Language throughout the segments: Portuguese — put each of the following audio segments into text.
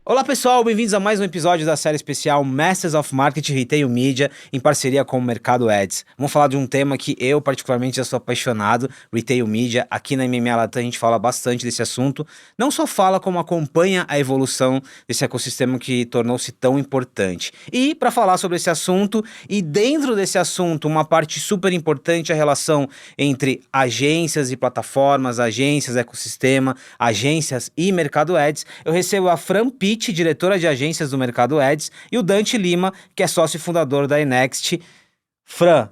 Olá pessoal, bem-vindos a mais um episódio da série especial Masters of Marketing Retail Media em parceria com o Mercado Ads. Vamos falar de um tema que eu particularmente já sou apaixonado, Retail Media. Aqui na MMA Latam a gente fala bastante desse assunto, não só fala como acompanha a evolução desse ecossistema que tornou-se tão importante. E para falar sobre esse assunto e dentro desse assunto uma parte super importante é a relação entre agências e plataformas, agências, ecossistema, agências e Mercado Ads, eu recebo a Fran Pitt, diretora de agências do Mercado Ads, e o Dante Lima, que é sócio e fundador da Enext. Fran,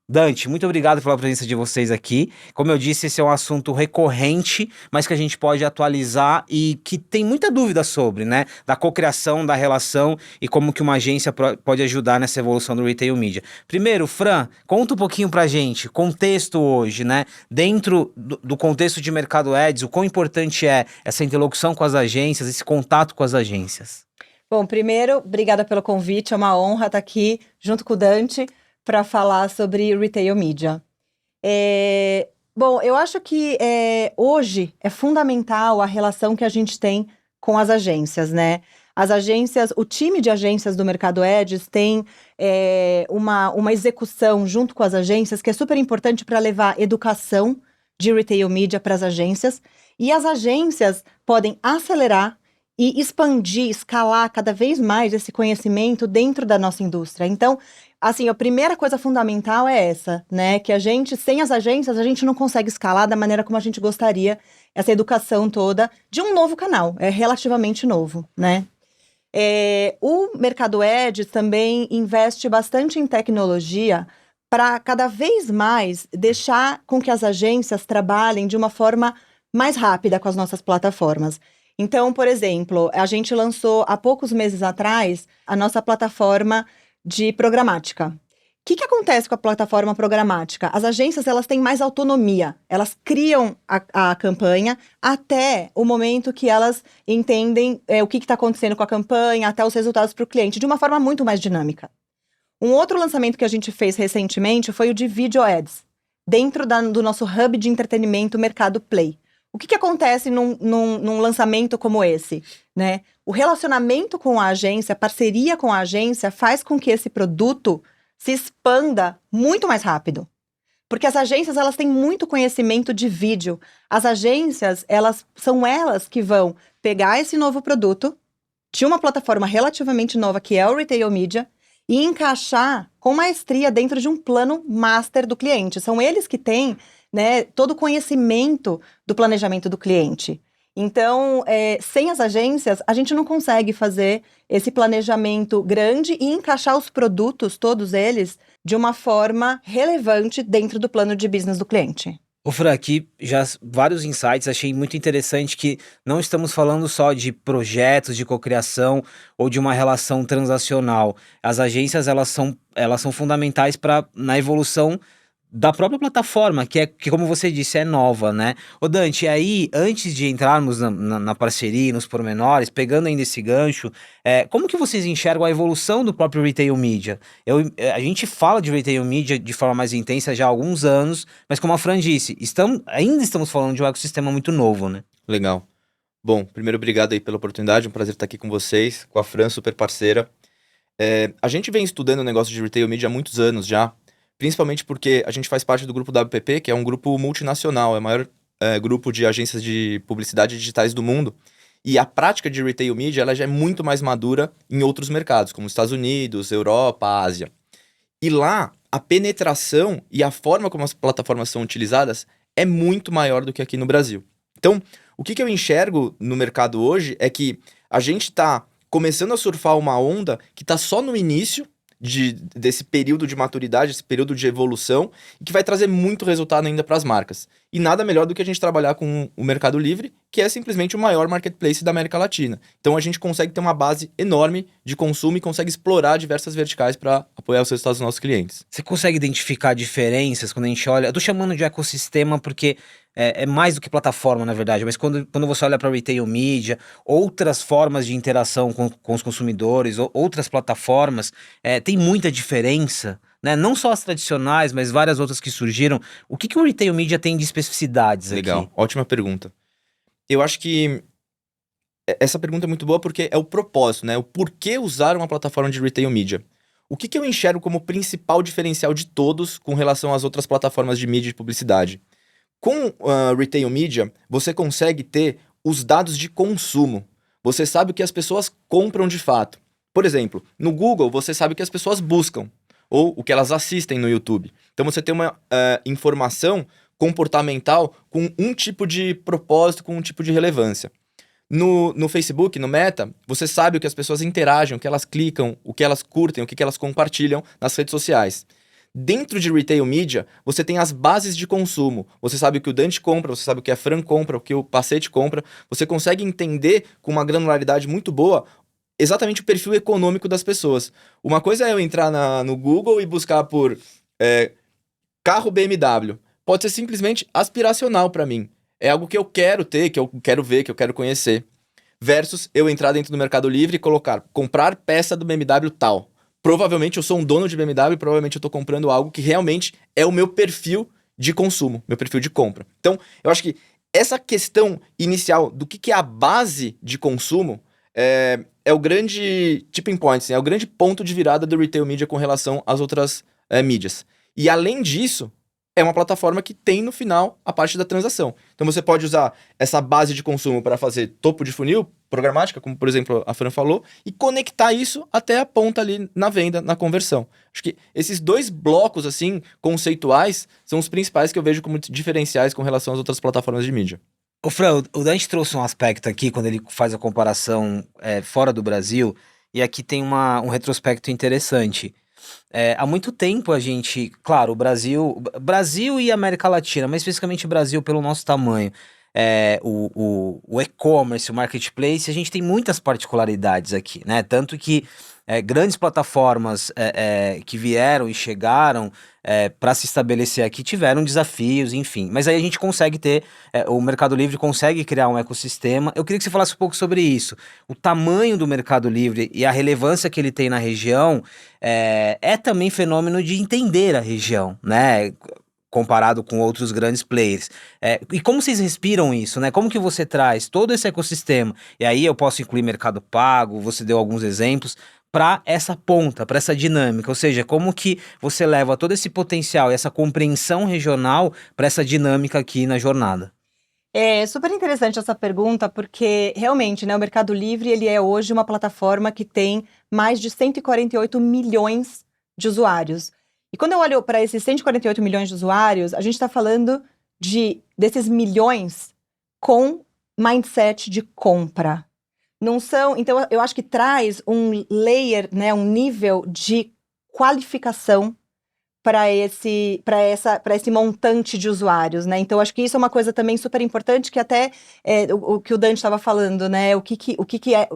Dante, muito obrigado pela presença de vocês aqui. Como eu disse, esse é um assunto recorrente, mas que a gente pode atualizar e que tem muita dúvida sobre, né? Da cocriação, da relação e como que uma agência pode ajudar nessa evolução do Retail Media. Primeiro, Fran, conta um pouquinho pra gente, contexto hoje, né? Dentro do contexto de Mercado Ads, o quão importante é essa interlocução com as agências, esse contato com as agências. Bom, primeiro, obrigada pelo convite, é uma honra estar aqui junto com o Dante para falar sobre Retail Media. Bom, eu acho que hoje é fundamental a relação que a gente tem com as agências, né? As agências, o time de agências do Mercado Ads tem uma execução junto com as agências que é super importante para levar educação de Retail Media para as agências, e as agências podem acelerar e expandir, escalar cada vez mais esse conhecimento dentro da nossa indústria. Então, assim, a primeira coisa fundamental é essa, né? Que a gente, sem as agências, a gente não consegue escalar da maneira como a gente gostaria, essa educação toda de um novo canal, é relativamente novo, né? O Mercado Ads também investe bastante em tecnologia para cada vez mais deixar com que as agências trabalhem de uma forma mais rápida com as nossas plataformas. Então, por exemplo, a gente lançou há poucos meses atrás a nossa plataforma de programática. O que acontece com a plataforma programática? As agências, elas têm mais autonomia, elas criam a campanha até o momento que elas entendem o que está acontecendo com a campanha, até os resultados para o cliente, de uma forma muito mais dinâmica. Um outro lançamento que a gente fez recentemente foi o de Video Ads, dentro do nosso hub de entretenimento Mercado Play. O que acontece num lançamento como esse, né? O relacionamento com a agência, a parceria com a agência faz com que esse produto se expanda muito mais rápido. Porque as agências, elas têm muito conhecimento de vídeo. As agências, são elas que vão pegar esse novo produto de uma plataforma relativamente nova, que é o Retail Media, e encaixar com maestria dentro de um plano master do cliente. São eles que têm, né, todo o conhecimento do planejamento do cliente. Então, sem as agências, a gente não consegue fazer esse planejamento grande e encaixar os produtos, todos eles, de uma forma relevante dentro do plano de business do cliente. Ô Fran, aqui já vários insights, achei muito interessante que não estamos falando só de projetos de cocriação ou de uma relação transacional. As agências, elas são fundamentais na evolução da própria plataforma, que como você disse, é nova, né? Ô Dante, aí, antes de entrarmos na parceria, nos pormenores, pegando ainda esse gancho, como que vocês enxergam a evolução do próprio Retail Media? A gente fala de Retail Media de forma mais intensa já há alguns anos, mas como a Fran disse, ainda estamos falando de um ecossistema muito novo, né? Legal. Bom, primeiro, obrigado aí pela oportunidade, um prazer estar aqui com vocês, com a Fran, super parceira. A gente vem estudando o negócio de Retail Media há muitos anos já, principalmente porque a gente faz parte do grupo WPP, que é um grupo multinacional, é o maior grupo de agências de publicidade digitais do mundo. E a prática de Retail Media ela já é muito mais madura em outros mercados, como Estados Unidos, Europa, Ásia. E lá, a penetração e a forma como as plataformas são utilizadas é muito maior do que aqui no Brasil. Então, o que eu enxergo no mercado hoje é que a gente está começando a surfar uma onda que está só no início desse período de maturidade, esse período de evolução, e que vai trazer muito resultado ainda para as marcas. E nada melhor do que a gente trabalhar com o Mercado Livre, que é simplesmente o maior marketplace da América Latina. Então a gente consegue ter uma base enorme de consumo e consegue explorar diversas verticais para apoiar os resultados dos nossos clientes. Você consegue identificar diferenças quando a gente olha? Eu tô chamando de ecossistema porque é mais do que plataforma, na verdade, mas quando você olha para Retail Media, outras formas de interação com os consumidores, outras plataformas, tem muita diferença, né? Não só as tradicionais, mas várias outras que surgiram. O que o Retail Media tem de especificidades aqui? Legal, ótima pergunta. Eu acho que essa pergunta é muito boa porque é o propósito, né? O porquê usar uma plataforma de retail media. O que eu enxergo como principal diferencial de todos com relação às outras plataformas de mídia e publicidade? Com retail media, você consegue ter os dados de consumo. Você sabe o que as pessoas compram de fato. Por exemplo, no Google, você sabe o que as pessoas buscam ou o que elas assistem no YouTube. Então, você tem uma informação comportamental com um tipo de propósito, com um tipo de relevância. No Facebook, no Meta, você sabe o que as pessoas interagem, o que elas clicam, o que elas curtem, o que elas compartilham nas redes sociais. Dentro de retail media, você tem as bases de consumo. Você sabe o que o Dante compra, você sabe o que a Fran compra, o que o Pacete compra. Você consegue entender com uma granularidade muito boa exatamente o perfil econômico das pessoas. Uma coisa é eu entrar no Google e buscar por carro BMW. Pode ser simplesmente aspiracional para mim. É algo que eu quero ter, que eu quero ver, que eu quero conhecer. Versus eu entrar dentro do Mercado Livre e comprar peça do BMW tal. Provavelmente eu sou um dono de BMW, provavelmente eu estou comprando algo que realmente é o meu perfil de consumo, meu perfil de compra. Então, eu acho que essa questão inicial do que é a base de consumo é o grande tipping point, assim, é o grande ponto de virada do retail media com relação às outras mídias. E além disso, é uma plataforma que tem no final a parte da transação. Então você pode usar essa base de consumo para fazer topo de funil, programática, como por exemplo a Fran falou, e conectar isso até a ponta ali na venda, na conversão. Acho que esses dois blocos assim conceituais são os principais que eu vejo como diferenciais com relação às outras plataformas de mídia. O Fran, o Dante trouxe um aspecto aqui, quando ele faz a comparação fora do Brasil, e aqui tem um retrospecto interessante. Há muito tempo a gente, claro, Brasil e América Latina, mas especificamente Brasil pelo nosso tamanho, o e-commerce, o marketplace, a gente tem muitas particularidades aqui, né? Tanto que grandes plataformas que vieram e chegaram para se estabelecer aqui tiveram desafios, enfim. Mas aí a gente consegue o Mercado Livre consegue criar um ecossistema. Eu queria que você falasse um pouco sobre isso. O tamanho do Mercado Livre e a relevância que ele tem na região é também fenômeno de entender a região, né? Comparado com outros grandes players. E como vocês respiram isso, né? Como que você traz todo esse ecossistema? E aí eu posso incluir Mercado Pago, você deu alguns exemplos, para essa ponta, para essa dinâmica. Ou seja, como que você leva todo esse potencial e essa compreensão regional para essa dinâmica aqui na jornada? É super interessante essa pergunta, porque realmente, né, o Mercado Livre ele é hoje uma plataforma que tem mais de 148 milhões de usuários. E quando eu olho para esses 148 milhões de usuários, a gente está falando desses milhões com mindset de compra. Não são, então eu acho que traz um layer, né, um nível de qualificação para esse montante de usuários, né? Então acho que isso é uma coisa também super importante que até o que o Dante estava falando, né? O que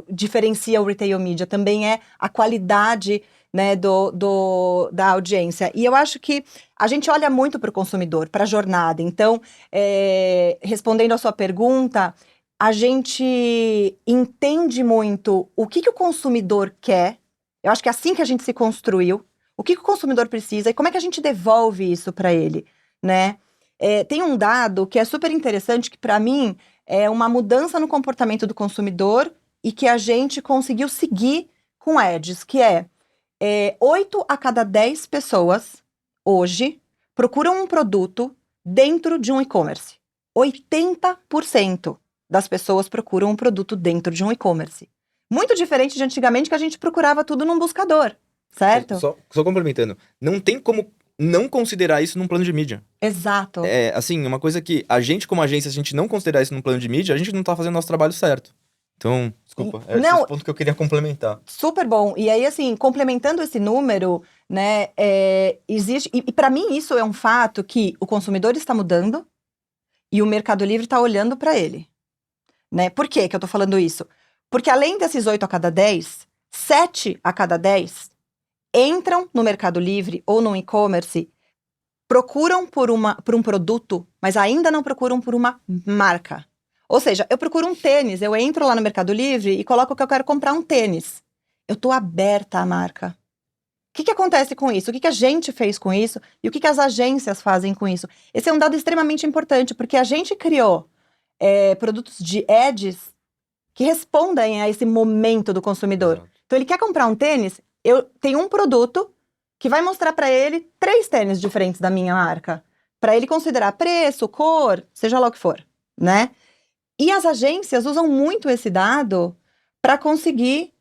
diferencia o retail media também é a qualidade, né, da audiência. E eu acho que a gente olha muito para o consumidor, para a jornada. Então, respondendo à sua pergunta, a gente entende muito o que o consumidor quer. Eu acho que é assim que a gente se construiu. O que o consumidor precisa e como é que a gente devolve isso para ele, né? Tem um dado que é super interessante, que para mim é uma mudança no comportamento do consumidor e que a gente conseguiu seguir com ads, que 8 a cada 10 pessoas hoje procuram um produto dentro de um e-commerce. 80% das pessoas procuram um produto dentro de um e-commerce. Muito diferente de antigamente, que a gente procurava tudo num buscador. Certo? Só complementando, não tem como não considerar isso num plano de mídia. Exato. Assim, uma coisa que a gente, como agência, se a gente não considerar isso num plano de mídia, a gente não tá fazendo nosso trabalho certo. Então, desculpa, esse ponto que eu queria complementar. Super bom. E aí, assim, complementando esse número, né, existe... E para mim isso é um fato que o consumidor está mudando e o Mercado Livre está olhando para ele. Né? Por que eu tô falando isso? Porque além desses 8 a cada 10, 7 a cada 10 entram no Mercado Livre ou no e-commerce, procuram por um produto, mas ainda não procuram por uma marca. Ou seja, eu procuro um tênis, eu entro lá no Mercado Livre e coloco que eu quero comprar um tênis. Eu estou aberta à marca. O que acontece com isso? O que a gente fez com isso? E o que as agências fazem com isso? Esse é um dado extremamente importante, porque a gente criou produtos de ads que respondem a esse momento do consumidor. Exato. Então, ele quer comprar um tênis, eu tenho um produto que vai mostrar para ele 3 tênis diferentes da minha marca, para ele considerar preço, cor, seja lá o que for, né? E as agências usam muito esse dado para conseguir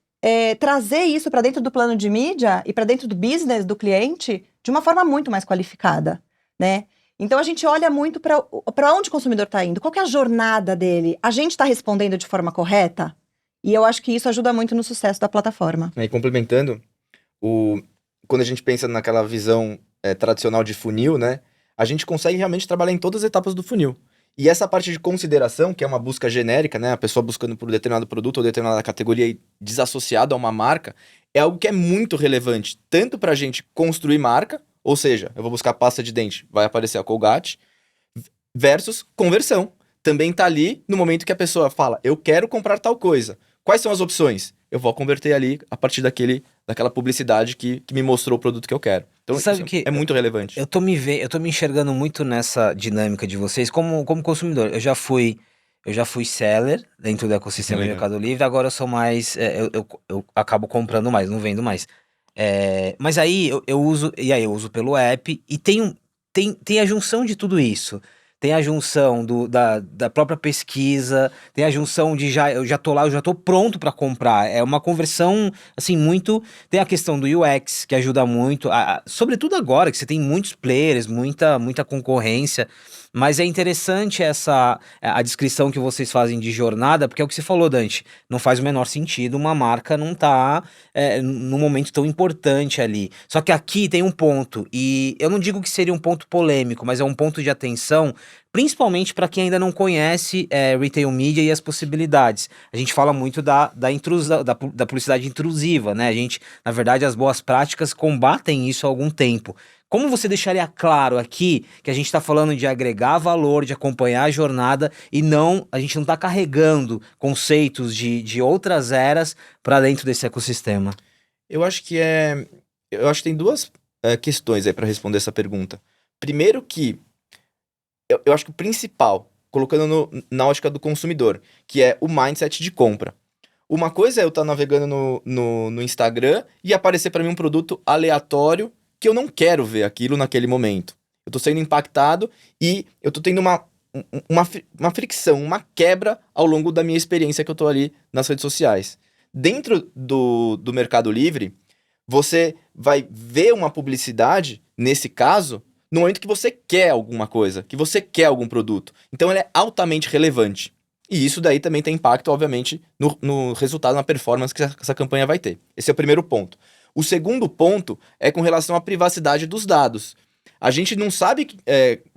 trazer isso para dentro do plano de mídia e para dentro do business do cliente de uma forma muito mais qualificada, né? Então, a gente olha muito para onde o consumidor está indo, qual que é a jornada dele, a gente está respondendo de forma correta? E eu acho que isso ajuda muito no sucesso da plataforma. E complementando, quando a gente pensa naquela visão tradicional de funil, né? A gente consegue realmente trabalhar em todas as etapas do funil. E essa parte de consideração, que é uma busca genérica, né? A pessoa buscando por um determinado produto ou determinada categoria e desassociado a uma marca, é algo que é muito relevante, tanto para a gente construir marca, ou seja, eu vou buscar pasta de dente, vai aparecer a Colgate, versus conversão. Também tá ali no momento que a pessoa fala, eu quero comprar tal coisa. Quais são as opções? Eu vou converter ali a partir daquela publicidade que me mostrou o produto que eu quero. Então, Sabe isso que é muito relevante. eu tô me enxergando muito nessa dinâmica de vocês como consumidor. Eu já fui seller dentro do ecossistema do Legal. Mercado Livre, agora eu sou mais, eu acabo comprando mais, não vendo mais. Mas aí eu uso, e aí eu uso pelo app, e tem a junção de tudo isso. Tem a junção da própria pesquisa, tem a junção de eu já tô lá, eu já tô pronto para comprar. É uma conversão, assim, muito. Tem a questão do UX, que ajuda muito, sobretudo agora, que você tem muitos players, muita concorrência. Mas é interessante a descrição que vocês fazem de jornada, porque é o que você falou, Dante. Não faz o menor sentido uma marca não tá num momento tão importante ali. Só que aqui tem um ponto, e eu não digo que seria um ponto polêmico, mas é um ponto de atenção, principalmente para quem ainda não conhece retail media e as possibilidades. A gente fala muito da publicidade intrusiva, né? A gente, na verdade, as boas práticas combatem isso há algum tempo. Como você deixaria claro aqui que a gente está falando de agregar valor, de acompanhar a jornada e a gente não está carregando conceitos de outras eras para dentro desse ecossistema? Eu acho que tem duas questões aí para responder essa pergunta. Primeiro que eu acho que o principal, colocando na ótica do consumidor, que é o mindset de compra. Uma coisa é eu estar navegando no Instagram e aparecer para mim um produto aleatório que eu não quero ver aquilo naquele momento. Eu tô sendo impactado e eu tô tendo uma fricção, uma quebra ao longo da minha experiência que eu tô ali nas redes sociais. Dentro do Mercado Livre, você vai ver uma publicidade, nesse caso, no momento que você quer alguma coisa, que você quer algum produto. Então, ela é altamente relevante. E isso daí também tem impacto, obviamente, no resultado, na performance que essa campanha vai ter. Esse é o primeiro ponto. O segundo ponto é com relação à privacidade dos dados. A gente não sabe,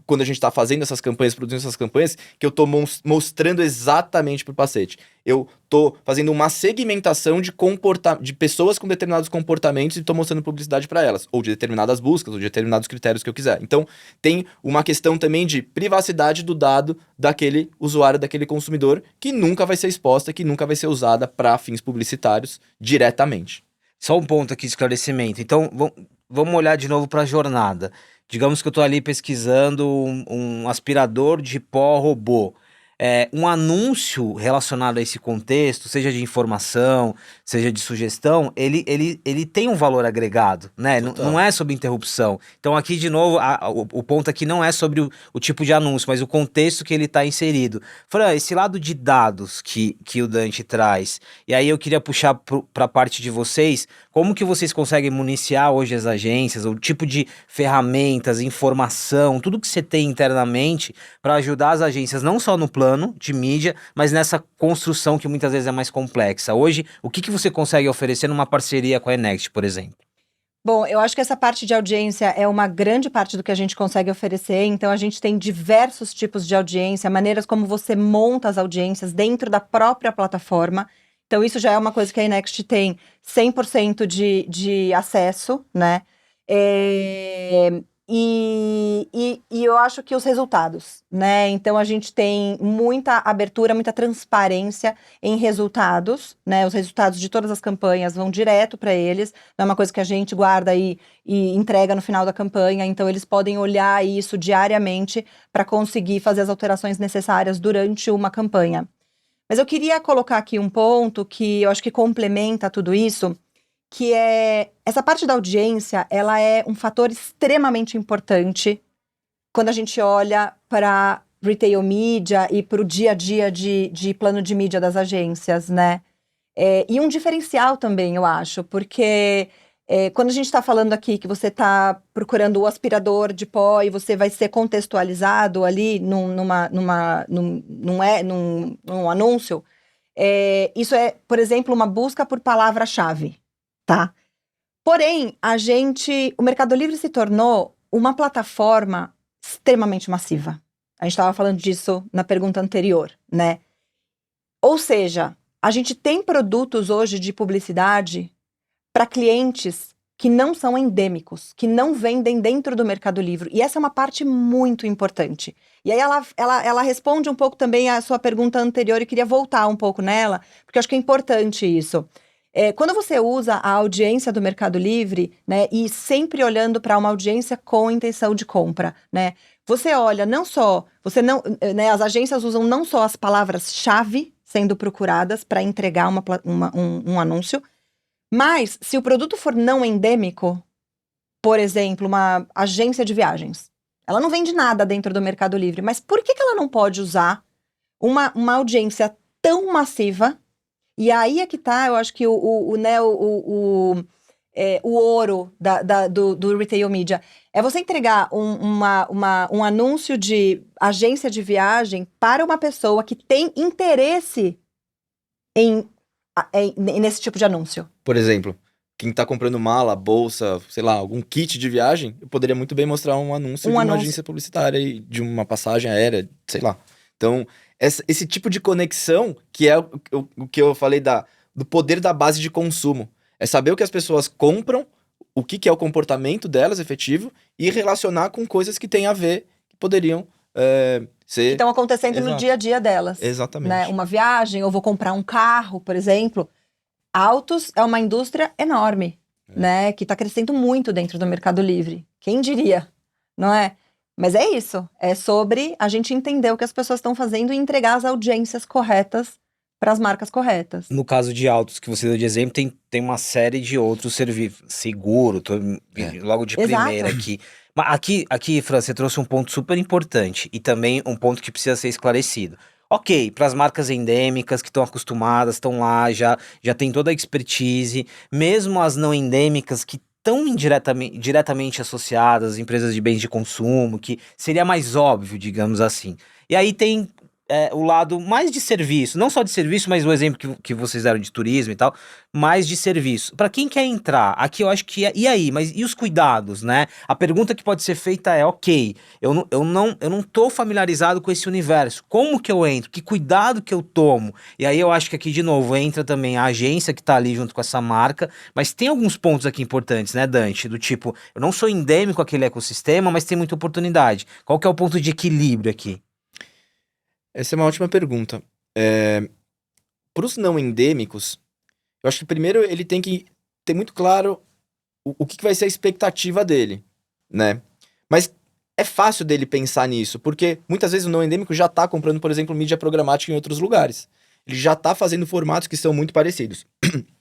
quando a gente está fazendo essas campanhas, produzindo essas campanhas, que eu estou mostrando exatamente para o paciente. Eu estou fazendo uma segmentação de pessoas com determinados comportamentos e estou mostrando publicidade para elas, ou de determinadas buscas, ou de determinados critérios que eu quiser. Então, tem uma questão também de privacidade do dado daquele usuário, daquele consumidor, que nunca vai ser exposta, que nunca vai ser usada para fins publicitários diretamente. Só um ponto aqui de esclarecimento. Então, vamos olhar de novo para a jornada. Digamos que eu estou ali pesquisando um aspirador de pó robô. Um anúncio relacionado a esse contexto, seja de informação, seja de sugestão, ele tem um valor agregado, né? Não é sobre interrupção. Então aqui, de novo, o ponto aqui não é sobre o tipo de anúncio, mas o contexto que ele está inserido. Fran, esse lado de dados que o Dante traz, e aí eu queria puxar para a parte de vocês, como que vocês conseguem municiar hoje as agências, o tipo de ferramentas, informação, tudo que você tem internamente para ajudar as agências, não só no plano de mídia, mas nessa construção que muitas vezes é mais complexa. Hoje, o que você consegue oferecer numa parceria com a Enext, por exemplo? Bom, eu acho que essa parte de audiência é uma grande parte do que a gente consegue oferecer. Então, a gente tem diversos tipos de audiência, maneiras como você monta as audiências dentro da própria plataforma. Então, isso já é uma coisa que a Enext tem 100% de acesso, né? E eu acho que os resultados, né? Então, a gente tem muita abertura, muita transparência em resultados, né? Os resultados de todas as campanhas vão direto para eles. Não é uma coisa que a gente guarda e entrega no final da campanha. Então, eles podem olhar isso diariamente para conseguir fazer as alterações necessárias durante uma campanha. Mas eu queria colocar aqui um ponto que eu acho que complementa tudo isso, que é essa parte da audiência, ela é um fator extremamente importante quando a gente olha para retail media e para o dia a dia de plano de mídia das agências, né? E um diferencial também, eu acho, porque quando a gente está falando aqui que você está procurando o aspirador de pó e você vai ser contextualizado ali num anúncio, isso é, por exemplo, uma busca por palavra-chave, tá? Porém, o Mercado Livre se tornou uma plataforma extremamente massiva. A gente estava falando disso na pergunta anterior, né? Ou seja, a gente tem produtos hoje de publicidade para clientes que não são endêmicos, que não vendem dentro do Mercado Livre. E essa é uma parte muito importante. E aí ela responde um pouco também à sua pergunta anterior e queria voltar um pouco nela, porque eu acho que é importante isso. Quando você usa a audiência do Mercado Livre, né, e sempre olhando para uma audiência com intenção de compra, né, você olha não só, né, as agências usam não só as palavras-chave sendo procuradas para entregar um anúncio, mas se o produto for não endêmico, por exemplo, uma agência de viagens, ela não vende nada dentro do Mercado Livre, mas por que ela não pode usar uma audiência tão massiva? E aí é que tá, eu acho que o ouro do retail media é você entregar um anúncio de agência de viagem para uma pessoa que tem interesse nesse tipo de anúncio. Por exemplo, quem tá comprando mala, bolsa, sei lá, algum kit de viagem, eu poderia muito bem mostrar um anúncio de uma agência publicitária e de uma passagem aérea, sei lá. Então, esse tipo de conexão, que é o que eu falei do poder da base de consumo. É saber o que as pessoas compram, o que é o comportamento delas efetivo, e relacionar com coisas que têm a ver, que poderiam ser... Que estão acontecendo no dia a dia delas. Exatamente. Né? Uma viagem, ou vou comprar um carro, por exemplo. Autos é uma indústria enorme, né? Que está crescendo muito dentro do Mercado Livre. Quem diria, não é? Mas é isso. É sobre a gente entender o que as pessoas estão fazendo e entregar as audiências corretas para as marcas corretas. No caso de autos que você deu de exemplo, tem uma série de outros serviços. Seguro, logo de primeira aqui. Mas aqui, Fran, você trouxe um ponto super importante e também um ponto que precisa ser esclarecido. Ok, para as marcas endêmicas que estão acostumadas, estão lá, já tem toda a expertise, mesmo as não endêmicas que estão diretamente associadas às empresas de bens de consumo, que seria mais óbvio, digamos assim. E aí tem o lado mais de serviço, não só de serviço, mas o exemplo que vocês deram de turismo e tal, mais de serviço. Para quem quer entrar, aqui eu acho que e aí, mas e os cuidados, né? A pergunta que pode ser feita é, ok, eu não tô familiarizado com esse universo, como que eu entro? Que cuidado que eu tomo? E aí eu acho que aqui, de novo, entra também a agência que tá ali junto com essa marca, mas tem alguns pontos aqui importantes, né, Dante? Do tipo, eu não sou endêmico àquele ecossistema, mas tem muita oportunidade. Qual que é o ponto de equilíbrio aqui? Essa é uma ótima pergunta. Para os não endêmicos, eu acho que primeiro ele tem que ter muito claro o que vai ser a expectativa dele, né? Mas é fácil dele pensar nisso, porque muitas vezes o não endêmico já está comprando, por exemplo, mídia programática em outros lugares. Ele já está fazendo formatos que são muito parecidos.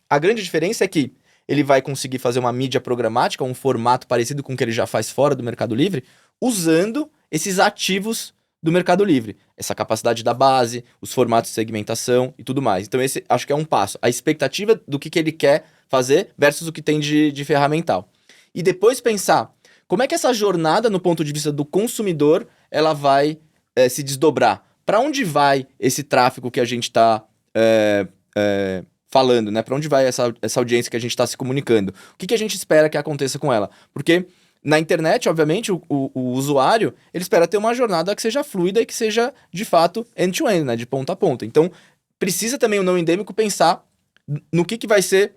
A grande diferença é que ele vai conseguir fazer uma mídia programática, um formato parecido com o que ele já faz fora do Mercado Livre, usando esses ativos do Mercado Livre. Essa capacidade da base, os formatos de segmentação e tudo mais. Então esse acho que é um passo. A expectativa do que ele quer fazer versus o que tem de ferramental. E depois pensar como é que essa jornada, no ponto de vista do consumidor, ela vai se desdobrar. Para onde vai esse tráfego que a gente está falando, né? Para onde vai essa audiência que a gente está se comunicando? O que a gente espera que aconteça com ela? Porque na internet, obviamente, o usuário, ele espera ter uma jornada que seja fluida e que seja, de fato, end-to-end, né? De ponta a ponta. Então, precisa também o não endêmico pensar no que vai ser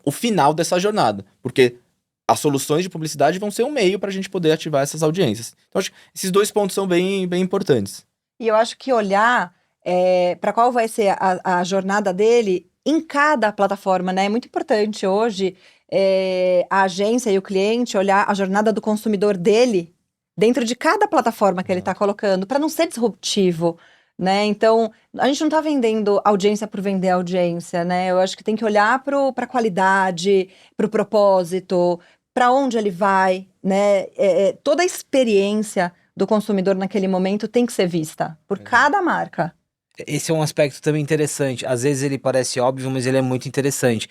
o final dessa jornada. Porque as soluções de publicidade vão ser um meio para a gente poder ativar essas audiências. Então, acho que esses dois pontos são bem, bem importantes. E eu acho que olhar para qual vai ser a jornada dele em cada plataforma, né? É muito importante hoje a agência e o cliente olhar a jornada do consumidor dele dentro de cada plataforma que ele está colocando, para não ser disruptivo, né? Então, a gente não tá vendendo audiência por vender audiência, né? Eu acho que tem que olhar pra qualidade, pro propósito, para onde ele vai, né? Toda a experiência do consumidor naquele momento tem que ser vista por cada marca. Esse é um aspecto também interessante. Às vezes ele parece óbvio, mas ele é muito interessante.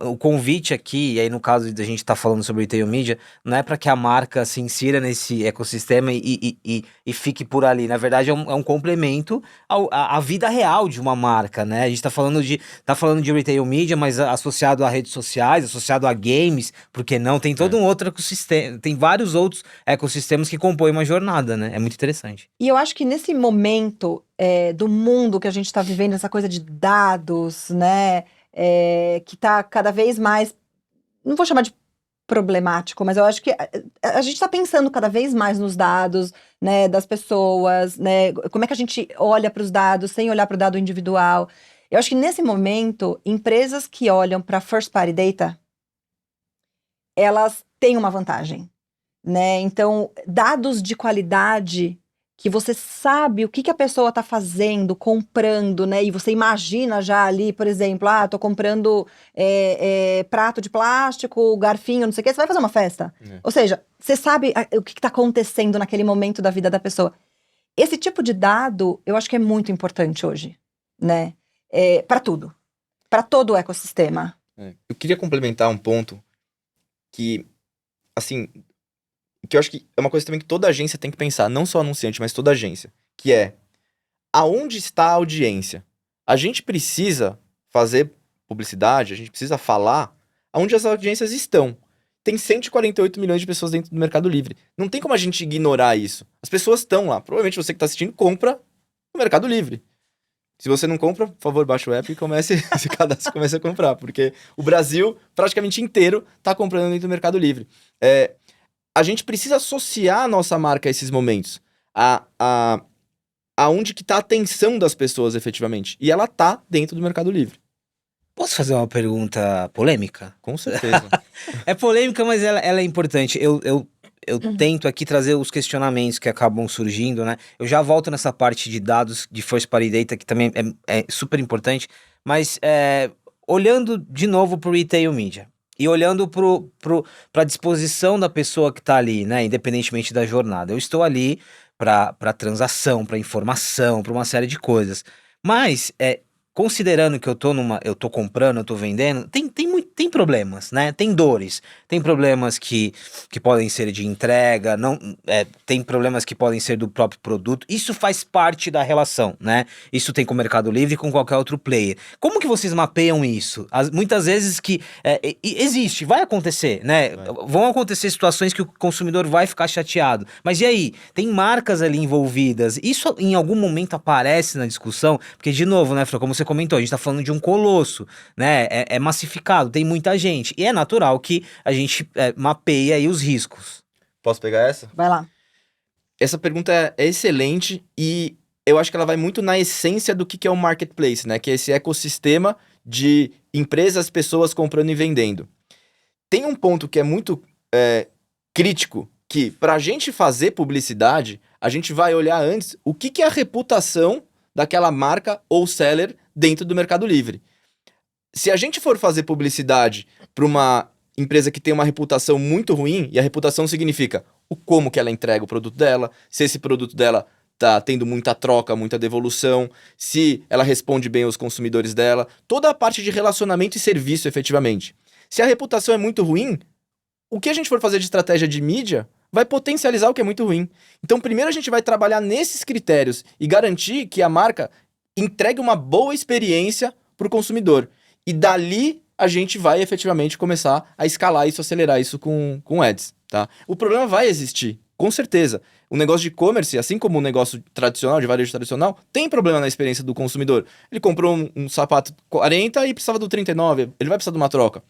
O convite aqui, e aí no caso da gente estar falando sobre retail media, não é para que a marca se insira nesse ecossistema e fique por ali. Na verdade, é um complemento à vida real de uma marca, né? A gente tá falando de retail media, mas associado a redes sociais, associado a games, porque não? Tem todo um outro ecossistema, tem vários outros ecossistemas que compõem uma jornada, né? É muito interessante. E eu acho que nesse momento do mundo que a gente está vivendo, essa coisa de dados, né? Que está cada vez mais, não vou chamar de problemático, mas eu acho que a gente está pensando cada vez mais nos dados, né, das pessoas, né? Como é que a gente olha para os dados sem olhar para o dado individual? Eu acho que nesse momento, empresas que olham para first party data, elas têm uma vantagem, né? Então, dados de qualidade que você sabe o que a pessoa está fazendo, comprando, né? E você imagina já ali, por exemplo, tô comprando prato de plástico, garfinho, não sei o quê, você vai fazer uma festa. Ou seja, você sabe o que está acontecendo naquele momento da vida da pessoa. Esse tipo de dado, eu acho que é muito importante hoje, né? Para tudo, para todo o ecossistema. Eu queria complementar um ponto que, assim, que eu acho que é uma coisa também que toda agência tem que pensar, não só anunciante, mas toda agência, que é aonde está a audiência? A gente precisa fazer publicidade, a gente precisa falar aonde as audiências estão. Tem 148 milhões de pessoas dentro do Mercado Livre. Não tem como a gente ignorar isso. As pessoas estão lá. Provavelmente você que está assistindo compra no Mercado Livre. Se você não compra, por favor, baixa o app e se cadastre e comece a comprar. Porque o Brasil, praticamente inteiro, está comprando dentro do Mercado Livre. A gente precisa associar a nossa marca a esses momentos. Aonde que tá a atenção das pessoas, efetivamente. E ela tá dentro do Mercado Livre. Posso fazer uma pergunta polêmica? Com certeza. É polêmica, mas ela é importante. Eu tento aqui trazer os questionamentos que acabam surgindo, né? Eu já volto nessa parte de dados de first party data, que também é super importante. Mas olhando de novo pro retail media e olhando para a disposição da pessoa que tá ali, né? Independentemente da jornada. Eu estou ali para transação, para informação, para uma série de coisas. Mas considerando que eu tô comprando, eu tô vendendo, tem problemas, né? Tem dores, tem problemas que podem ser de entrega, tem problemas que podem ser do próprio produto. Isso faz parte da relação, né? Isso tem com o Mercado Livre e com qualquer outro player. Como que vocês mapeiam isso? Muitas vezes que existe, vai acontecer, né? Vão acontecer situações que o consumidor vai ficar chateado. Mas e aí? Tem marcas ali envolvidas. Isso em algum momento aparece na discussão? Porque, de novo, né, Fran, como você comentou, a gente tá falando de um colosso, né? É massificado, tem muita gente. E é natural que a gente mapeie aí os riscos. Posso pegar essa? Vai lá. Essa pergunta é excelente e eu acho que ela vai muito na essência do que é o marketplace, né? Que é esse ecossistema de empresas, pessoas comprando e vendendo. Tem um ponto que é muito crítico, que pra gente fazer publicidade, a gente vai olhar antes o que é a reputação daquela marca ou seller dentro do Mercado Livre. Se a gente for fazer publicidade para uma empresa que tem uma reputação muito ruim, e a reputação significa como que ela entrega o produto dela, se esse produto dela tá tendo muita troca, muita devolução, se ela responde bem aos consumidores dela, toda a parte de relacionamento e serviço, efetivamente. Se a reputação é muito ruim, o que a gente for fazer de estratégia de mídia vai potencializar o que é muito ruim. Então, primeiro a gente vai trabalhar nesses critérios e garantir que a marca entregue uma boa experiência para o consumidor. E dali a gente vai efetivamente começar a escalar isso, acelerar isso com ads, tá? O problema vai existir, com certeza. O negócio de e-commerce, assim como o negócio tradicional, de varejo tradicional, tem problema na experiência do consumidor. Ele comprou um sapato 40 e precisava do 39, ele vai precisar de uma troca.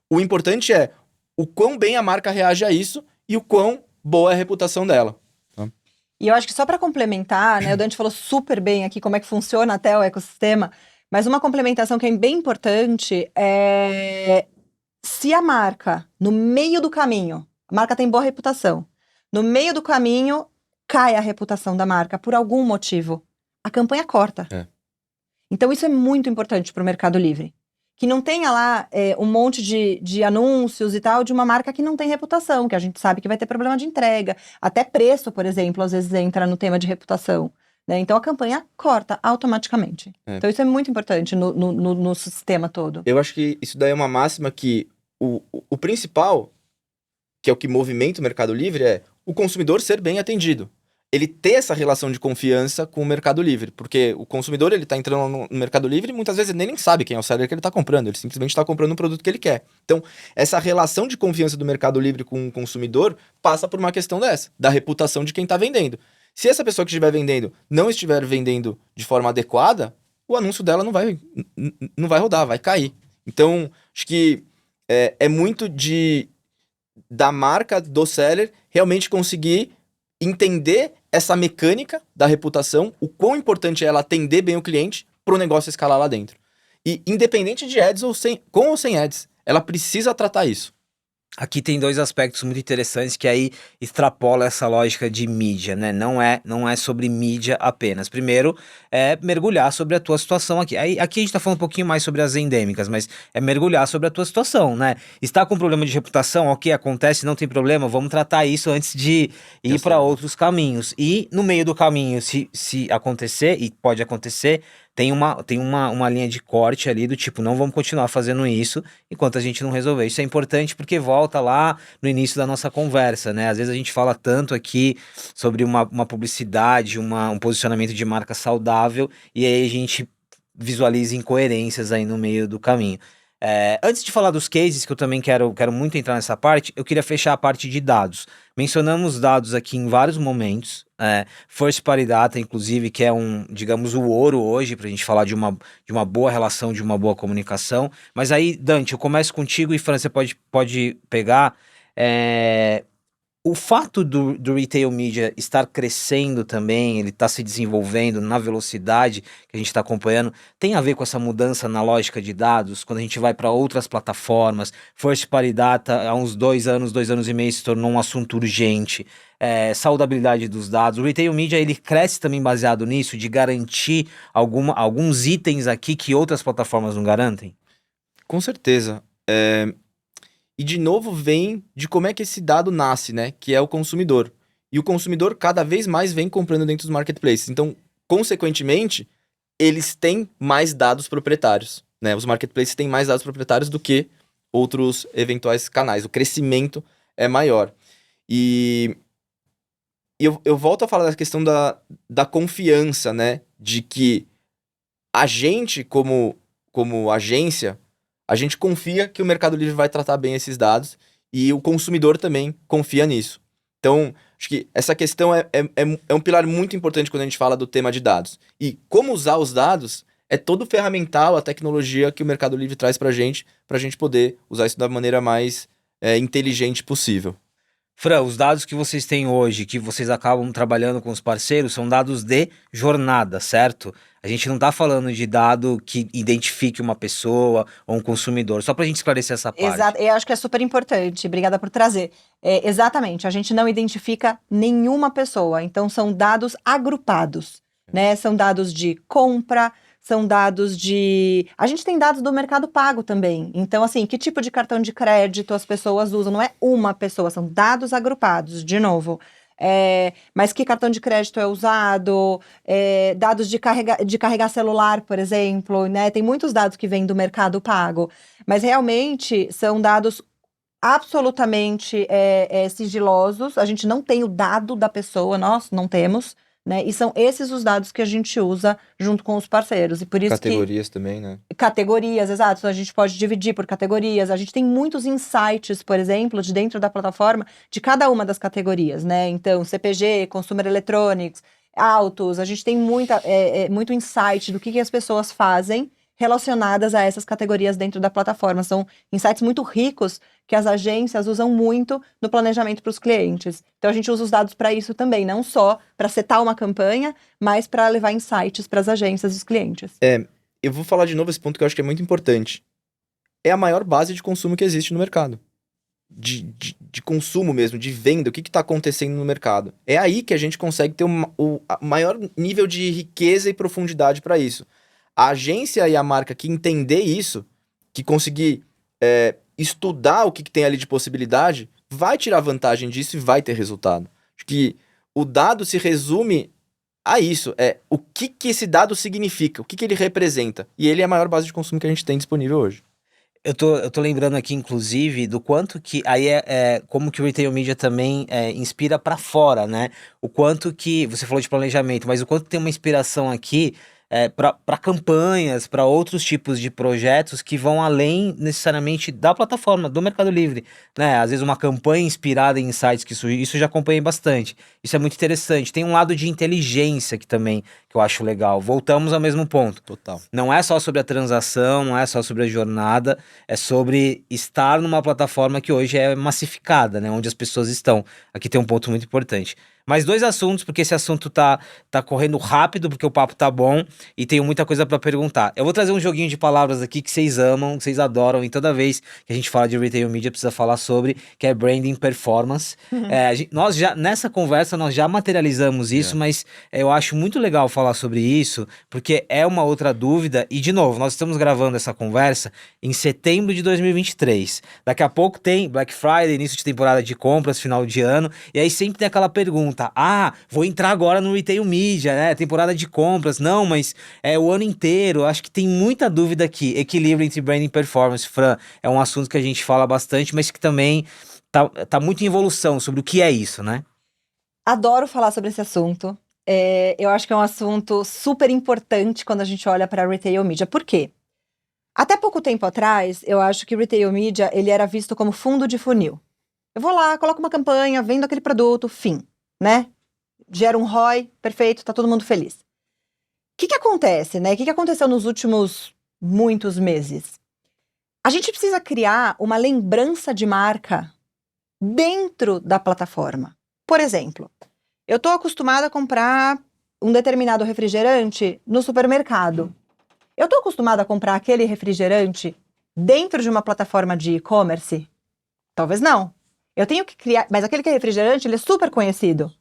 O importante é o quão bem a marca reage a isso e o quão boa é a reputação dela. E eu acho que só para complementar, né, o Dante falou super bem aqui como é que funciona até o ecossistema, mas uma complementação que é bem importante é se a marca, no meio do caminho, a marca tem boa reputação, no meio do caminho cai a reputação da marca por algum motivo, a campanha corta. Então isso é muito importante para o Mercado Livre. Que não tenha lá um monte de anúncios e tal de uma marca que não tem reputação, que a gente sabe que vai ter problema de entrega. Até preço, por exemplo, às vezes entra no tema de reputação. Né? Então a campanha corta automaticamente. Então isso é muito importante no sistema todo. Eu acho que isso daí é uma máxima que o principal, que é o que movimenta o Mercado Livre, é o consumidor ser bem atendido. Ele ter essa relação de confiança com o Mercado Livre, porque o consumidor, ele tá entrando no Mercado Livre e muitas vezes ele nem sabe quem é o seller que ele tá comprando, ele simplesmente está comprando um produto que ele quer. Então, essa relação de confiança do Mercado Livre com o consumidor passa por uma questão dessa, da reputação de quem tá vendendo. Se essa pessoa que estiver vendendo não estiver vendendo de forma adequada, o anúncio dela não vai rodar, vai cair. Então, acho que é muito da marca, do seller, realmente conseguir entender essa mecânica da reputação, o quão importante é ela atender bem o cliente para o negócio escalar lá dentro. E independente de ads com ou sem ads, ela precisa tratar isso. Aqui tem dois aspectos muito interessantes que aí extrapola essa lógica de mídia, né? Não é sobre mídia apenas. Primeiro, é mergulhar sobre a tua situação aqui. Aqui a gente tá falando um pouquinho mais sobre as endêmicas, mas é mergulhar sobre a tua situação, né? Está com problema de reputação, ok, acontece, não tem problema, vamos tratar isso antes de ir para outros caminhos. E no meio do caminho, se acontecer, e pode acontecer, tem uma linha de corte ali do tipo, não vamos continuar fazendo isso enquanto a gente não resolver. Isso é importante porque volta lá no início da nossa conversa, né? Às vezes a gente fala tanto aqui sobre uma publicidade, um posicionamento de marca saudável, e aí a gente visualiza incoerências aí no meio do caminho. Antes de falar dos cases, que eu também quero muito entrar nessa parte, eu queria fechar a parte de dados. Mencionamos dados aqui em vários momentos, First Party Data, inclusive, que é digamos, o ouro hoje, para a gente falar de uma boa relação, de uma boa comunicação. Mas aí, Dante, eu começo contigo e Fran, você pode pegar. O fato do retail media estar crescendo também, ele está se desenvolvendo na velocidade que a gente está acompanhando, tem a ver com essa mudança na lógica de dados, quando a gente vai para outras plataformas. First Party Data, há uns 2 anos e meio, se tornou um assunto urgente. Saudabilidade dos dados. O retail media, ele cresce também baseado nisso, de garantir alguns itens aqui que outras plataformas não garantem? Com certeza. E de novo vem de como é que esse dado nasce, né? Que é o consumidor. E o consumidor cada vez mais vem comprando dentro dos marketplaces. Então, consequentemente, eles têm mais dados proprietários, né? Os marketplaces têm mais dados proprietários do que outros eventuais canais. O crescimento é maior. E eu volto a falar da questão da confiança, né? De que a gente, como agência, a gente confia que o Mercado Livre vai tratar bem esses dados e o consumidor também confia nisso. Então, acho que essa questão é um pilar muito importante quando a gente fala do tema de dados. E como usar os dados é todo o ferramental, a tecnologia que o Mercado Livre traz para a gente poder usar isso da maneira mais inteligente possível. Fran, os dados que vocês têm hoje, que vocês acabam trabalhando com os parceiros, são dados de jornada, certo? A gente não está falando de dado que identifique uma pessoa ou um consumidor, só para a gente esclarecer essa parte. Exato, eu acho que é super importante, obrigada por trazer. Exatamente, a gente não identifica nenhuma pessoa, então são dados agrupados, né? São dados de compra, são dados de... A gente tem dados do Mercado Pago também. Então, assim, que tipo de cartão de crédito as pessoas usam? Não é uma pessoa, são dados agrupados, de novo. Mas que cartão de crédito é usado? Dados de carregar celular, por exemplo, né? Tem muitos dados que vêm do Mercado Pago. Mas, realmente, são dados absolutamente sigilosos. A gente não tem o dado da pessoa, nós não temos. Né? E são esses os dados que a gente usa junto com os parceiros. E por isso categorias também, né? Categorias, exato. Então, a gente pode dividir por categorias. A gente tem muitos insights, por exemplo, de dentro da plataforma, de cada uma das categorias, né? Então, CPG, Consumer Electronics, autos. A gente tem muito insight do que as pessoas fazem relacionadas a essas categorias dentro da plataforma. São insights muito ricos que as agências usam muito no planejamento para os clientes. Então, a gente usa os dados para isso também, não só para setar uma campanha, mas para levar insights para as agências e os clientes. Eu vou falar de novo esse ponto que eu acho que é muito importante. É a maior base de consumo que existe no mercado. de consumo mesmo, de venda, o que está acontecendo no mercado. É aí que a gente consegue ter o maior nível de riqueza e profundidade para isso. A agência e a marca que entender isso, que conseguir estudar o que tem ali de possibilidade, vai tirar vantagem disso e vai ter resultado. Acho que o dado se resume a isso, o que esse dado significa, o que ele representa. E ele é a maior base de consumo que a gente tem disponível hoje. Eu tô lembrando aqui, inclusive, do quanto que aí como que o Retail Media também inspira para fora, né? O quanto que, você falou de planejamento, mas o quanto tem uma inspiração aqui para campanhas, para outros tipos de projetos que vão além necessariamente da plataforma, do Mercado Livre, né? Às vezes uma campanha inspirada em insights que isso eu já acompanhei bastante. Isso é muito interessante. Tem um lado de inteligência que também, que eu acho legal. Voltamos ao mesmo ponto. Total. Não é só sobre a transação, não é só sobre a jornada, é sobre estar numa plataforma que hoje é massificada, né? Onde as pessoas estão. Aqui tem um ponto muito importante. Mais 2 assuntos, porque esse assunto tá correndo rápido, porque o papo tá bom e tenho muita coisa pra perguntar. Eu vou trazer um joguinho de palavras aqui que vocês amam, que vocês adoram, e toda vez que a gente fala de Retail Media precisa falar sobre, que é Branding Performance. Nós já, nessa conversa, nós já materializamos isso, mas eu acho muito legal falar sobre isso, porque é uma outra dúvida, e de novo, nós estamos gravando essa conversa em setembro de 2023. Daqui a pouco tem Black Friday, início de temporada de compras, final de ano, e aí sempre tem aquela pergunta, vou entrar agora no Retail Media, né, temporada de compras, não, mas é o ano inteiro, acho que tem muita dúvida aqui, equilíbrio entre branding e performance, Fran, é um assunto que a gente fala bastante, mas que também tá muito em evolução sobre o que é isso, né? Adoro falar sobre esse assunto. Eu acho que é um assunto super importante quando a gente olha para Retail Media. Por quê? Até pouco tempo atrás, eu acho que Retail Media ele era visto como fundo de funil. Eu vou lá, coloco uma campanha, vendo aquele produto, fim, né? Gera um ROI, perfeito, tá todo mundo feliz. O que acontece, né? O que aconteceu nos últimos muitos meses? A gente precisa criar uma lembrança de marca dentro da plataforma. Por exemplo, eu estou acostumada a comprar um determinado refrigerante no supermercado. Eu estou acostumada a comprar aquele refrigerante dentro de uma plataforma de e-commerce? Talvez não. Eu tenho que criar... Mas aquele refrigerante, ele é super conhecido.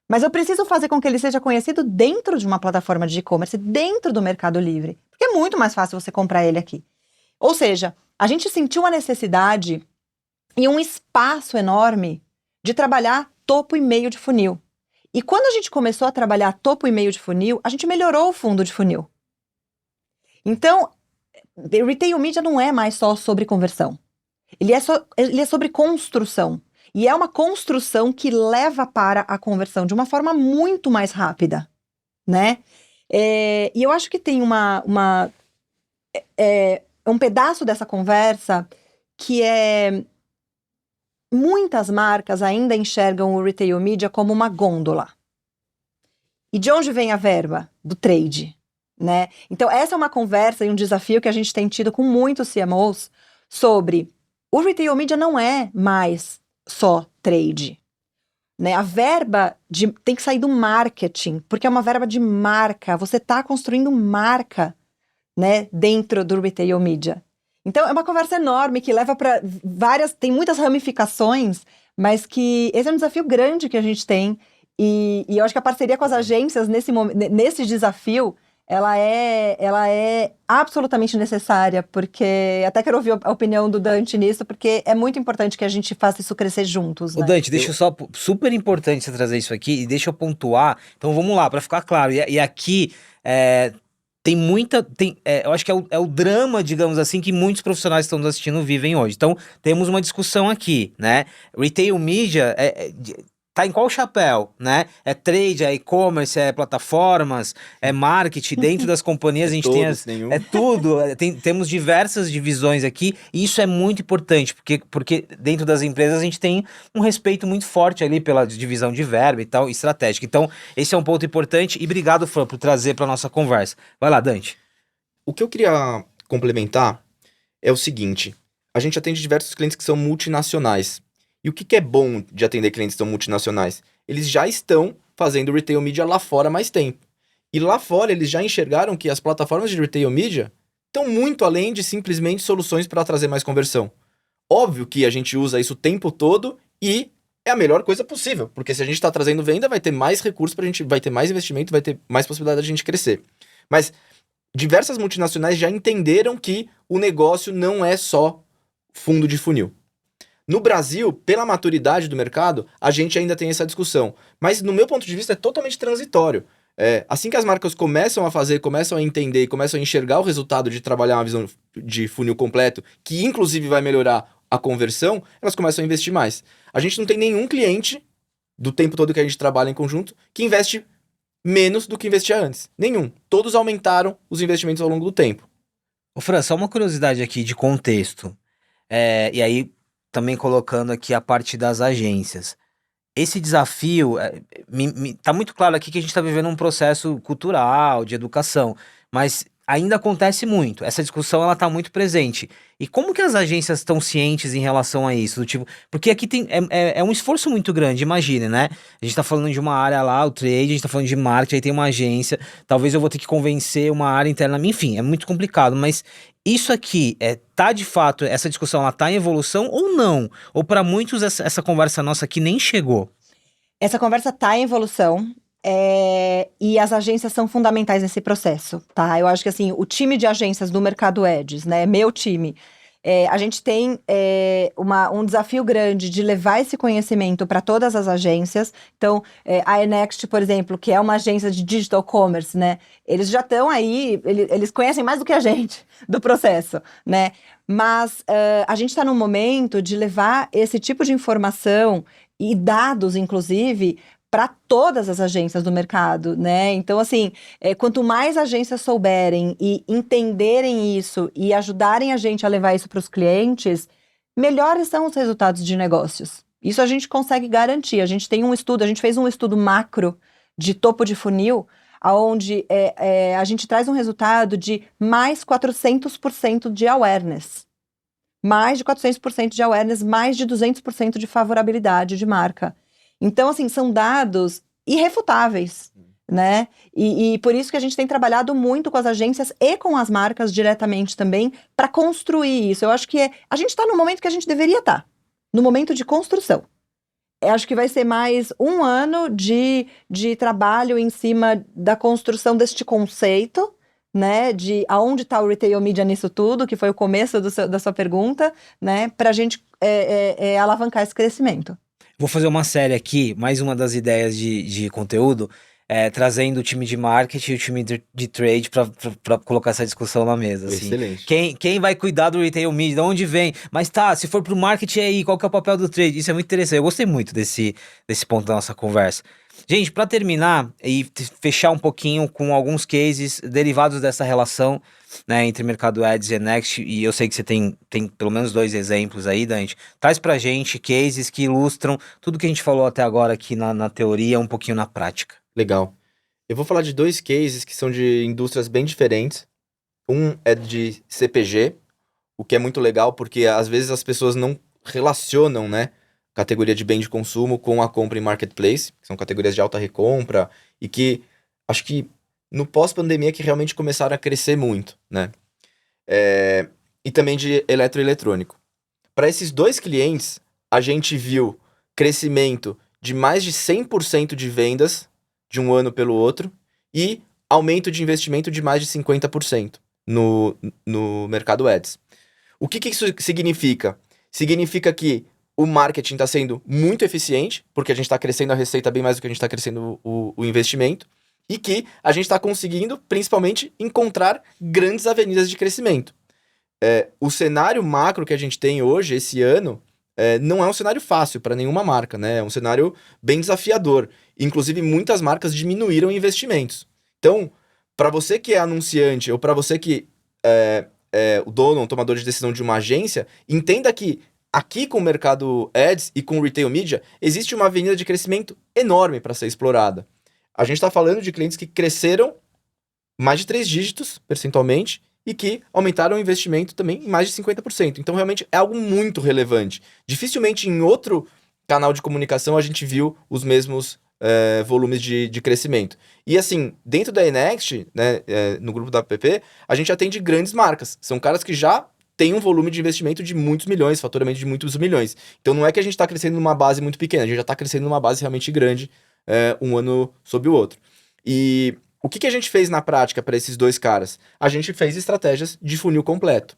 Mas eu preciso fazer com que ele seja conhecido dentro de uma plataforma de e-commerce, dentro do Mercado Livre. Porque é muito mais fácil você comprar ele aqui. Ou seja, a gente sentiu a necessidade e um espaço enorme de trabalhar topo e meio de funil. E quando a gente começou a trabalhar topo e meio de funil, a gente melhorou o fundo de funil. Então, Retail Media não é mais só sobre conversão. Ele é sobre construção. E é uma construção que leva para a conversão de uma forma muito mais rápida, né? E eu acho que tem um pedaço dessa conversa que muitas marcas ainda enxergam o Retail Media como uma gôndola. E de onde vem a verba? Do trade, né? Então, essa é uma conversa e um desafio que a gente tem tido com muitos CMOs sobre o Retail Media não é mais só trade, né? A verba tem que sair do marketing, porque é uma verba de marca. Você está construindo marca, né, dentro do Retail Media. Então, é uma conversa enorme que leva para tem muitas ramificações, mas que esse é um desafio grande que a gente tem. E eu acho que a parceria com as agências nesse desafio, ela é absolutamente necessária, porque até quero ouvir a opinião do Dante nisso, porque é muito importante que a gente faça isso crescer juntos, né? Ô Dante, deixa eu só, super importante você trazer isso aqui, e deixa eu pontuar, então vamos lá, para ficar claro, e aqui tem eu acho que é o drama, digamos assim, que muitos profissionais que estão nos assistindo vivem hoje, então temos uma discussão aqui, né, Retail Media tá em qual chapéu, né? É trade, é e-commerce, é plataformas, é marketing. Dentro das companhias a gente tem tudo. Temos diversas divisões aqui e isso é muito importante, porque dentro das empresas a gente tem um respeito muito forte ali pela divisão de verba e tal, estratégica. Então, esse é um ponto importante e obrigado, Fran, por trazer para nossa conversa. Vai lá, Dante. O que eu queria complementar é o seguinte: a gente atende diversos clientes que são multinacionais. E o que é bom de atender clientes tão multinacionais? Eles já estão fazendo Retail Media lá fora há mais tempo. E lá fora eles já enxergaram que as plataformas de Retail Media estão muito além de simplesmente soluções para trazer mais conversão. Óbvio que a gente usa isso o tempo todo E é a melhor coisa possível, porque se a gente está trazendo venda, vai ter mais recursos pra gente, vai ter mais investimento, vai ter mais possibilidade de a gente crescer. Mas diversas multinacionais já entenderam que o negócio não é só fundo de funil. No Brasil, pela maturidade do mercado, a gente ainda tem essa discussão. Mas, no meu ponto de vista, é totalmente transitório. Assim que as marcas começam a fazer, começam a entender e começam a enxergar o resultado de trabalhar uma visão de funil completo, que inclusive vai melhorar a conversão, elas começam a investir mais. A gente não tem nenhum cliente, do tempo todo que a gente trabalha em conjunto, que investe menos do que investia antes. Nenhum. Todos aumentaram os investimentos ao longo do tempo. Ô, Fran, só uma curiosidade aqui de contexto. E aí, também colocando aqui a parte das agências. Esse desafio, tá muito claro aqui que a gente está vivendo um processo cultural, de educação, mas ainda acontece muito. Essa discussão, ela tá muito presente. E como que as agências estão cientes em relação a isso? Do tipo, porque aqui é um esforço muito grande, imagine, né? A gente tá falando de uma área lá, o trade, a gente tá falando de marketing, aí tem uma agência, talvez eu vou ter que convencer uma área interna, enfim, é muito complicado, mas isso aqui, tá de fato, essa discussão, ela tá em evolução ou não? Ou para muitos essa conversa nossa aqui nem chegou? Essa conversa está em evolução. E as agências são fundamentais nesse processo, tá? Eu acho que, assim, o time de agências do Mercado Ads, né, meu time, a gente tem um desafio grande de levar esse conhecimento para todas as agências. Então, a Enext, por exemplo, que é uma agência de digital commerce, né, eles já estão aí, eles conhecem mais do que a gente do processo, né? Mas a gente está num momento de levar esse tipo de informação e dados, inclusive, para todas as agências do mercado, né? Então, assim, quanto mais agências souberem e entenderem isso e ajudarem a gente a levar isso para os clientes, melhores são os resultados de negócios. Isso a gente consegue garantir. A gente tem um estudo, a gente fez um estudo macro de topo de funil, onde a gente traz um resultado de mais 400% de awareness. Mais de 400% de awareness, mais de 200% de favorabilidade de marca. Então, assim, são dados irrefutáveis, né? E por isso que a gente tem trabalhado muito com as agências e com as marcas diretamente também para construir isso. Eu acho que a gente está no momento que a gente deveria estar, no momento de construção. Eu acho que vai ser mais um ano de trabalho em cima da construção deste conceito, né, de aonde está o Retail Media nisso tudo, que foi o começo da sua pergunta, né, para a gente alavancar esse crescimento. Vou fazer uma série aqui, mais uma das ideias de conteúdo, trazendo o time de marketing e o time de trade para colocar essa discussão na mesa. Assim. Excelente. Quem vai cuidar do retail media, de onde vem? Mas tá, se for pro marketing aí, qual que é o papel do trade? Isso é muito interessante. Eu gostei muito desse ponto da nossa conversa. Gente, para terminar e fechar um pouquinho com alguns cases derivados dessa relação, né, entre Mercado Ads e Enext, e eu sei que você tem pelo menos 2 exemplos aí, Dante. Traz pra gente cases que ilustram tudo que a gente falou até agora aqui na teoria, um pouquinho na prática. Legal. Eu vou falar de 2 cases que são de indústrias bem diferentes. Um é de CPG, o que é muito legal porque às vezes as pessoas não relacionam, né, categoria de bem de consumo com a compra em marketplace, que são categorias de alta recompra e que acho que no pós-pandemia que realmente começaram a crescer muito, né? E também de eletroeletrônico. Para esses 2 clientes, a gente viu crescimento de mais de 100% de vendas de um ano pelo outro e aumento de investimento de mais de 50% no Mercado Ads. O que isso significa? Significa que o marketing está sendo muito eficiente, porque a gente está crescendo a receita bem mais do que a gente está crescendo o investimento, e que a gente está conseguindo, principalmente, encontrar grandes avenidas de crescimento. O cenário macro que a gente tem hoje, esse ano, não é um cenário fácil para nenhuma marca, né? É um cenário bem desafiador. Inclusive, muitas marcas diminuíram investimentos. Então, para você que é anunciante, ou para você que é o dono, o tomador de decisão de uma agência, entenda que aqui com o Mercado Ads e com o Retail Media, existe uma avenida de crescimento enorme para ser explorada. A gente está falando de clientes que cresceram mais de 3 dígitos percentualmente e que aumentaram o investimento também em mais de 50%. Então, realmente, é algo muito relevante. Dificilmente em outro canal de comunicação a gente viu os mesmos volumes de crescimento. E assim, dentro da Enext, né, no grupo da app, a gente atende grandes marcas. São caras que já tem um volume de investimento de muitos milhões, faturamento de muitos milhões. Então não é que a gente está crescendo numa base muito pequena, a gente já está crescendo numa base realmente grande, um ano sobre o outro. E o que a gente fez na prática para esses dois caras? A gente fez estratégias de funil completo.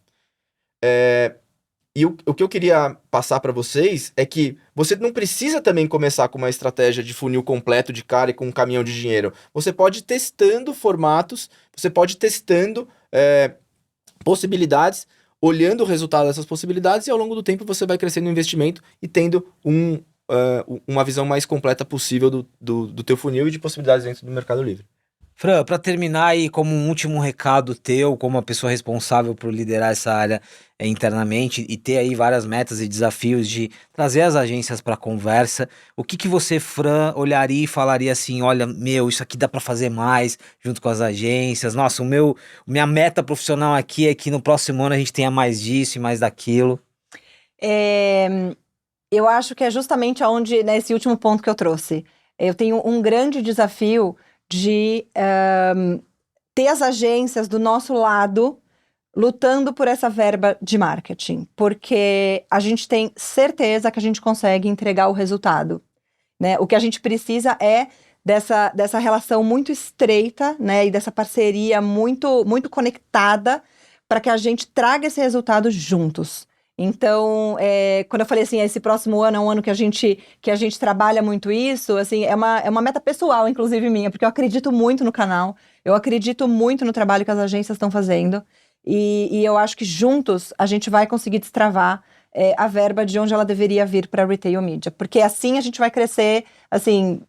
E o que eu queria passar para vocês é que você não precisa também começar com uma estratégia de funil completo de cara e com um caminhão de dinheiro. Você pode ir testando formatos, você pode ir testando possibilidades, olhando o resultado dessas possibilidades, e ao longo do tempo você vai crescendo no investimento e tendo uma visão mais completa possível do teu funil e de possibilidades dentro do Mercado Livre. Fran, para terminar aí, como um último recado teu, como uma pessoa responsável por liderar essa área internamente e ter aí várias metas e desafios de trazer as agências para a conversa, o que você, Fran, olharia e falaria assim, olha, isso aqui dá para fazer mais junto com as agências, nossa, minha meta profissional aqui é que no próximo ano a gente tenha mais disso e mais daquilo. Eu acho que é justamente aonde, nesse último ponto que eu trouxe, eu tenho um grande desafio de ter as agências do nosso lado lutando por essa verba de marketing, porque a gente tem certeza que a gente consegue entregar o resultado, né? O que a gente precisa é dessa relação muito estreita, né? E dessa parceria muito, muito conectada para que a gente traga esse resultado juntos. Então, quando eu falei assim, esse próximo ano é um ano que a gente trabalha muito isso, assim, é uma meta pessoal, inclusive minha, porque eu acredito muito no canal, eu acredito muito no trabalho que as agências estão fazendo, e eu acho que juntos a gente vai conseguir destravar a verba de onde ela deveria vir para a Retail Media, porque assim a gente vai crescer, assim,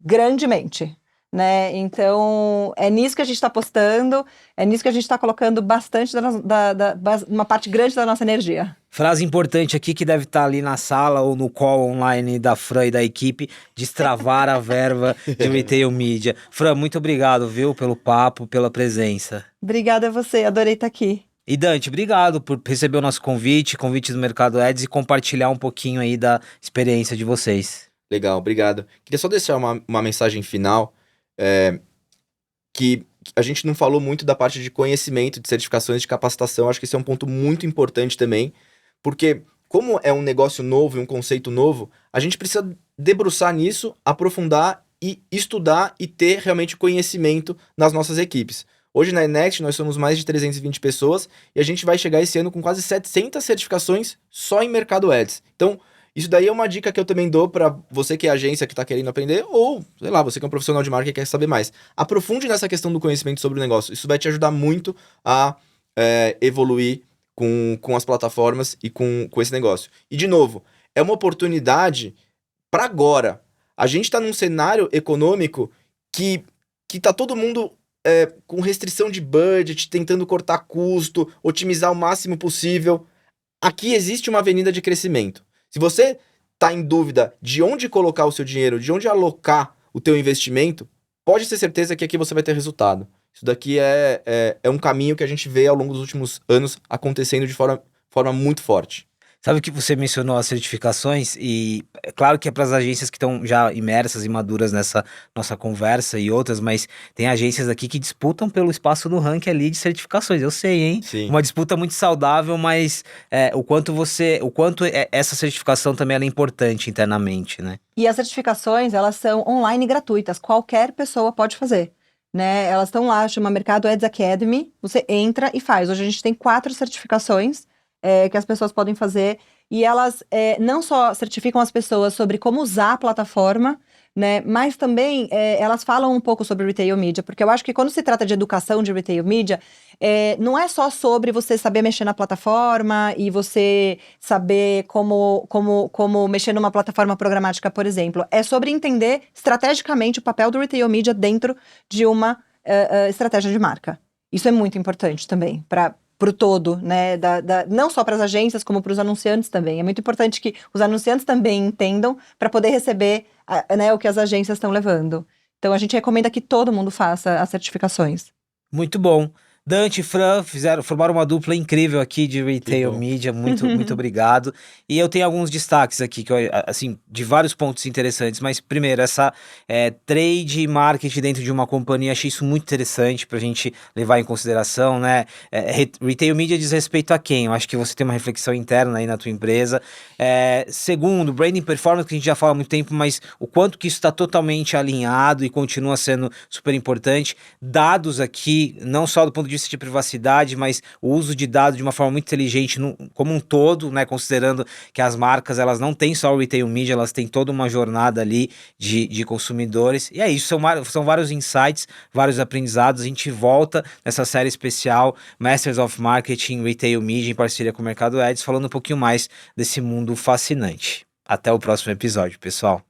grandemente. Né? Então, é nisso que a gente está apostando, é nisso que a gente está colocando bastante uma parte grande da nossa energia. Frase importante aqui que deve estar ali na sala ou no call online da Fran e da equipe, destravar a verba de Retail Media. Fran, muito obrigado, viu, pelo papo, pela presença. Obrigada a você, adorei estar aqui. E Dante, obrigado por receber o nosso convite do Mercado Ads e compartilhar um pouquinho aí da experiência de vocês. Legal, obrigado. Queria só deixar uma mensagem final, que a gente não falou muito da parte de conhecimento, de certificações, de capacitação. Acho que esse é um ponto muito importante também, porque como é um negócio novo e um conceito novo, a gente precisa debruçar nisso, aprofundar e estudar e ter realmente conhecimento nas nossas equipes. Hoje na Enext nós somos mais de 320 pessoas e a gente vai chegar esse ano com quase 700 certificações só em Mercado Ads. Então, isso daí é uma dica que eu também dou para você que é agência que está querendo aprender, ou, sei lá, você que é um profissional de marketing e quer saber mais. Aprofunde nessa questão do conhecimento sobre o negócio. Isso vai te ajudar muito a evoluir com as plataformas e com esse negócio. E, de novo, é uma oportunidade para agora. A gente está num cenário econômico que tá todo mundo com restrição de budget, tentando cortar custo, otimizar o máximo possível. Aqui existe uma avenida de crescimento. Se você está em dúvida de onde colocar o seu dinheiro, de onde alocar o teu investimento, pode ter certeza que aqui você vai ter resultado. Isso daqui é um caminho que a gente vê ao longo dos últimos anos acontecendo de forma muito forte. Sabe que você mencionou as certificações e é claro que é para as agências que estão já imersas e maduras nessa nossa conversa e outras, mas tem agências aqui que disputam pelo espaço no ranking ali de certificações, eu sei, hein? Sim. Uma disputa muito saudável, mas o quanto essa certificação também ela é importante internamente, né? E as certificações, elas são online gratuitas, qualquer pessoa pode fazer. Né? Elas estão lá, chama Mercado Ads Academy, você entra e faz. Hoje a gente tem 4 certificações que as pessoas podem fazer, e elas não só certificam as pessoas sobre como usar a plataforma, né, mas também elas falam um pouco sobre Retail Media, porque eu acho que quando se trata de educação de Retail Media, não é só sobre você saber mexer na plataforma e você saber como mexer numa plataforma programática, por exemplo. É sobre entender estrategicamente o papel do Retail Media dentro de uma estratégia de marca. Isso é muito importante também, para o todo, né, não só para as agências, como para os anunciantes também. É muito importante que os anunciantes também entendam para poder receber né, o que as agências estão levando. Então, a gente recomenda que todo mundo faça as certificações. Muito bom. Dante e Fran formaram uma dupla incrível aqui de Retail bom. Media, muito obrigado. E eu tenho alguns destaques aqui, que assim, de vários pontos interessantes, mas primeiro, essa trade e marketing dentro de uma companhia, achei isso muito interessante pra gente levar em consideração, né? Retail Media diz respeito a quem? Eu acho que você tem uma reflexão interna aí na tua empresa. Segundo, branding performance, que a gente já fala há muito tempo, mas o quanto que isso está totalmente alinhado e continua sendo super importante. Dados aqui, não só do ponto de vista de privacidade, mas o uso de dados de uma forma muito inteligente como um todo, né? Considerando que as marcas, elas não têm só o Retail Media, elas têm toda uma jornada ali de consumidores. E é isso, são vários insights, vários aprendizados. A gente volta nessa série especial Masters of Marketing, Retail Media, em parceria com o Mercado Ads, falando um pouquinho mais desse mundo fascinante. Até o próximo episódio, pessoal.